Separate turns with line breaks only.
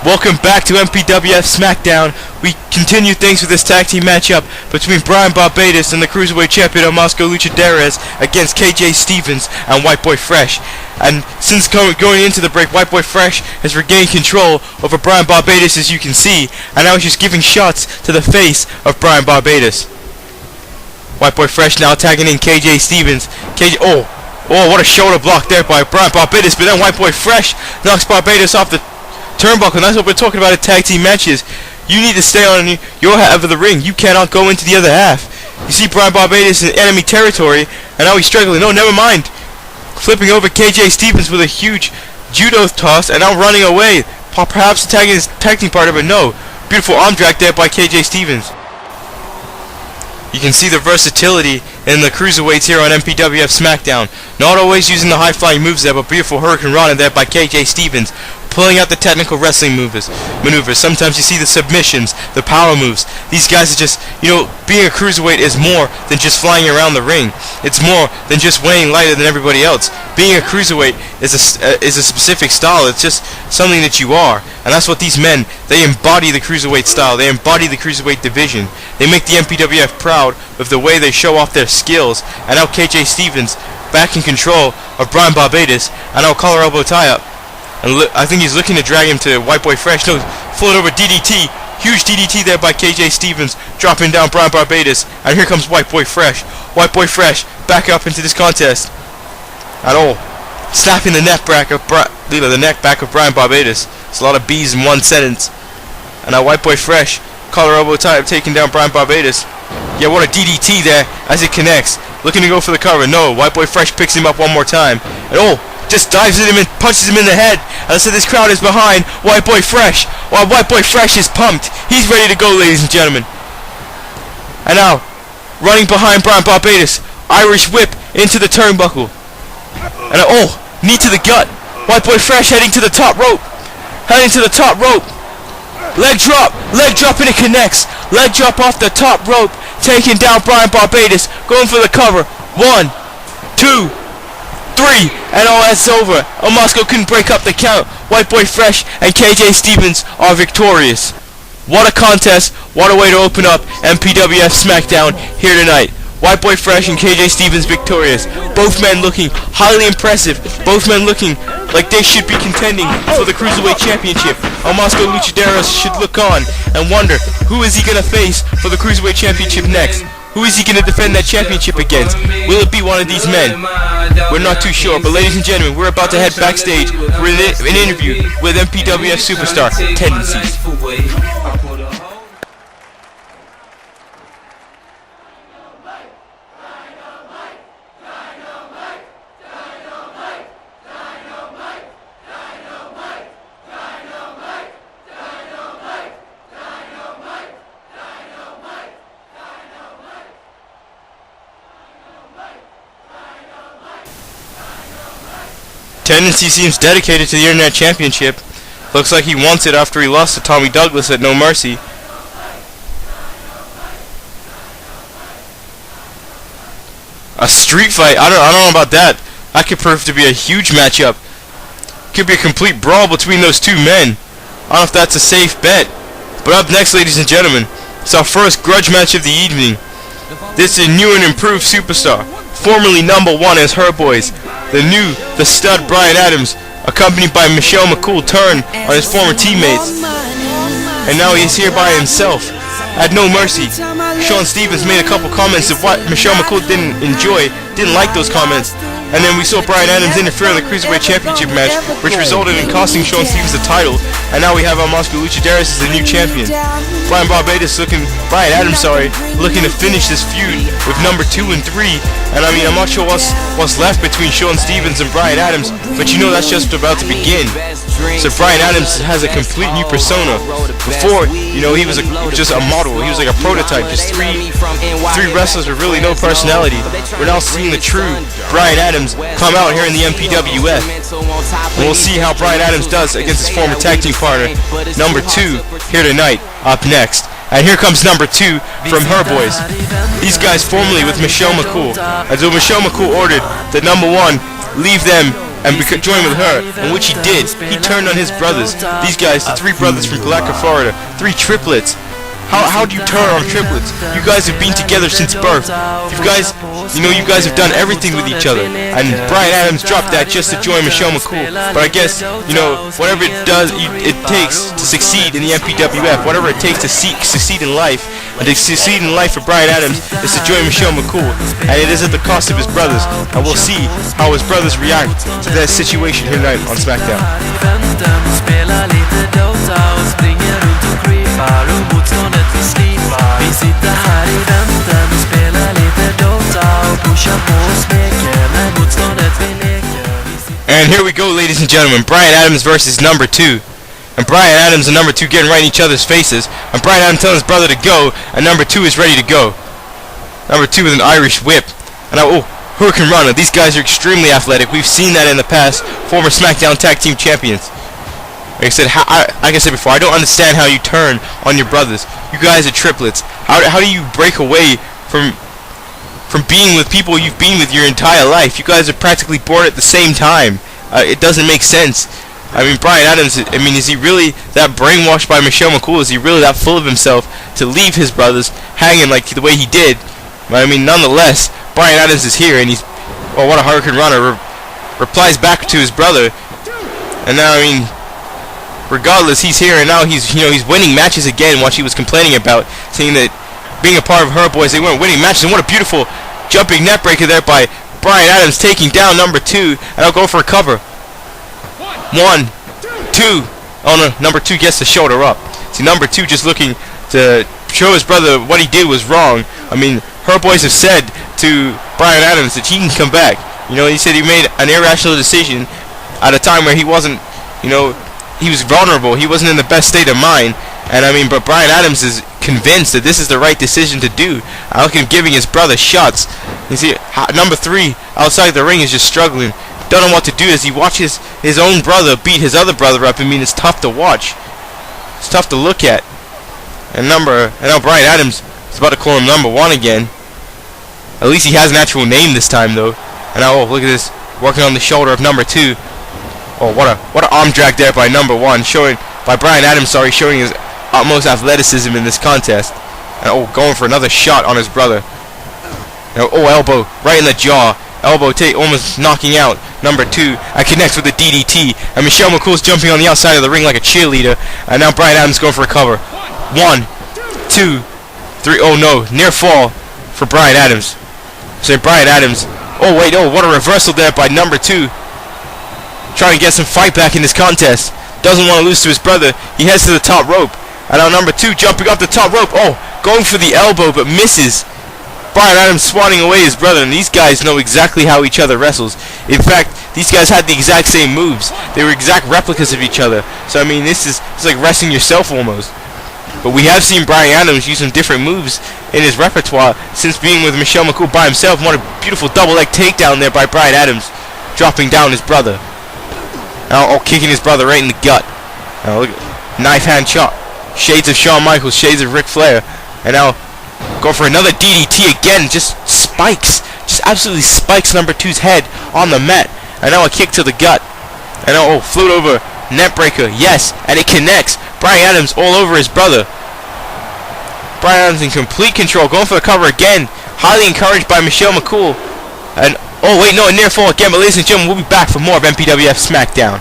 Welcome back to MPWF Smackdown. We continue things with this tag team matchup between Brian Barbados and the Cruiserweight Champion of Moscow Luchadores against KJ Stevens and White Boy Fresh. And since going into the break, White Boy Fresh has regained control over Brian Barbados, as you can see, and now he's just giving shots to the face of Brian Barbados. White Boy Fresh now tagging in KJ Stevens. Oh, what a shoulder block there by Brian Barbados, but then White Boy Fresh knocks Barbados off the turnbuckle. And that's what we're talking about in tag team matches. You need to stay on your half of the ring. You cannot go into the other half. You see Brian Barbados in enemy territory, and now he's struggling. No, never mind. Flipping over KJ Stevens with a huge judo toss, and now running away. Perhaps attacking his tag team partner, but no. Beautiful arm drag there by KJ Stevens. You can see the versatility in the cruiserweights here on MPWF Smackdown. Not always using the high-flying moves there, but beautiful Hurricane Rana there by KJ Stevens. Pulling out the technical wrestling maneuvers. Sometimes you see the submissions, the power moves. These guys are just, being a cruiserweight is more than just flying around the ring. It's more than just weighing lighter than everybody else. Being a cruiserweight is a specific style. It's just something that you are. And that's what these men, they embody the cruiserweight style. They embody the cruiserweight division. They make the MPWF proud with the way they show off their skills. And now KJ Stevens back in control of Brian Barbados. And now collar elbow tie up. And I think he's looking to drag him to White Boy Fresh. No, float over DDT. Huge DDT there by KJ Stevens, dropping down Brian Barbados. And here comes White Boy Fresh. White Boy Fresh back up into this contest. Snapping the neck back of Brian Barbados. It's a lot of B's in one sentence. And now White Boy Fresh, collar elbow tie up, taking down Brian Barbados. Yeah, what a DDT there as it connects. Looking to go for the cover. No, White Boy Fresh picks him up one more time. And just dives at him and punches him in the head. And so this crowd is behind White Boy Fresh. While White Boy Fresh is pumped. He's ready to go, ladies and gentlemen. And now, running behind Brian Barbados, Irish whip into the turnbuckle. And knee to the gut. White Boy Fresh heading to the top rope. Leg drop and it connects. Leg drop off the top rope, taking down Brian Barbados, going for the cover. 1, 2, 3, and that's over. Moscow couldn't break up the count. White Boy Fresh and KJ Stevens are victorious. What a contest, what a way to open up MPWF Smackdown here tonight. White Boy Fresh and KJ Stevens victorious. Both men looking highly impressive. Both men looking like they should be contending for the Cruiserweight Championship. Moscow Luchadores should look on and wonder, who is he going to face for the Cruiserweight Championship next? Who is he going to defend that championship against? Will it be one of these men? We're not too sure, but ladies and gentlemen, we're about to head backstage for an interview with MPWF superstar Tendencies. Tendency seems dedicated to the Internet Championship. Looks like he wants it after he lost to Tommy Douglas at No Mercy. A street fight? I don't know about that. That could prove to be a huge matchup. Could be a complete brawl between those two men. I don't know if that's a safe bet. But up next, ladies and gentlemen, it's our first grudge match of the evening. This is a new and improved superstar, formerly #1 as Her Boys. The stud Brian Adams, accompanied by Michelle McCool, turned on his former teammates. And now he's here by himself at No Mercy. Sean Stevens made a couple comments of what Michelle McCool didn't like those comments. And then we saw Brian Adams interfere in the Cruiserweight Championship match, which resulted in costing Sean Stevens the title. And now we have our Moscow Luchadores as the new champion. Brian Adams, looking to finish this feud with #2 and 3. And I'm not sure what's left between Sean Stevens and Brian Adams, but that's just about to begin. So Brian Adams has a complete new persona. Before, he was just a model. He was like a prototype, just three wrestlers with really no personality. We're now seeing the true Brian Adams come out here in the MPWF. And we'll see how Brian Adams does against his former tag team partner, #2, here tonight, up next. And here comes #2 from Her Boys. These guys formerly with Michelle McCool. And so Michelle McCool ordered that #1 leave them and join with her, and which he did. He turned on his brothers. These guys, the 3 brothers from Galactica, Florida, 3 triplets. How do you turn on triplets? You guys have been together since birth. You guys have done everything with each other. And Bryan Adams dropped that just to join Michelle McCool. But I guess, whatever it takes to succeed in the MPWF, whatever it takes to succeed in life, and to succeed in life for Bryan Adams is to join Michelle McCool. And it is at the cost of his brothers. And we'll see how his brothers react to that situation here tonight on Smackdown. And here we go, ladies and gentlemen. Bryan Adams versus number 2. And Bryan Adams and number 2 getting right in each other's faces. And Bryan Adams telling his brother to go, and number 2 is ready to go. Number 2 with an Irish whip. And Hurricane Rana. These guys are extremely athletic. We've seen that in the past. Former SmackDown Tag Team Champions. Like I said before, I don't understand how you turn on your brothers. You guys are triplets. How do you break away from being with people you've been with your entire life? You guys are practically born at the same time. It doesn't make sense. I mean, Bryan Adams, is he really that brainwashed by Michelle McCool? Is he really that full of himself to leave his brothers hanging like the way he did? But nonetheless, Bryan Adams is here, and what a Hurricane Runner replies back to his brother. And now, regardless, he's here, and now he's winning matches again, what she was complaining about, saying that being a part of her boys, they weren't winning matches. And what a beautiful jumping net breaker there by Bryan Adams, taking down number 2, and I'll go for a cover. 1, 2. Oh no, number 2 gets the shoulder up. See, number 2 just looking to show his brother what he did was wrong. Her boys have said to Bryan Adams that he can come back. He said he made an irrational decision at a time where he wasn't, he was vulnerable. He wasn't in the best state of mind. And but Bryan Adams is convinced that this is the right decision to do. I look at him giving his brother shots. You see, number 3 outside the ring is just struggling. Don't know what to do as he watches his own brother beat his other brother up. It's tough to watch. It's tough to look at. And now Bryan Adams is about to call him number 1 again. At least he has an actual name this time, though. And now, look at this, working on the shoulder of number 2. Oh, what an arm drag there by number 1, by Bryan Adams, showing his utmost athleticism in this contest. And going for another shot on his brother. Now, elbow right in the jaw. Elbow almost knocking out number 2. And connects with the DDT. And Michelle McCool's jumping on the outside of the ring like a cheerleader. And now Bryan Adams going for a cover. 1, 2, 3. Oh no, near fall for Bryan Adams. So Bryan Adams. Oh wait, what a reversal there by number 2. Trying to get some fight back in this contest. Doesn't want to lose to his brother. He heads to the top rope. And now number 2 jumping off the top rope. Going for the elbow but misses. Bryan Adams swatting away his brother, and these guys know exactly how each other wrestles. In fact, these guys had the exact same moves. They were exact replicas of each other. So it's like wrestling yourself almost. But we have seen Bryan Adams use some different moves in his repertoire since being with Michelle McCool by himself. What a beautiful double leg takedown there by Bryan Adams, dropping down his brother. Now, kicking his brother right in the gut. Now look, knife hand chop. Shades of Shawn Michaels, shades of Ric Flair. And now go for another DDT again. Just absolutely spikes number 2's head on the mat. And now a kick to the gut. And now float over net breaker. Yes, and it connects. Bryan Adams all over his brother. Bryan Adams in complete control, going for the cover again. Highly encouraged by Michelle McCool. And a near fall again. But ladies and gentlemen, we'll be back for more of MPWF Smackdown.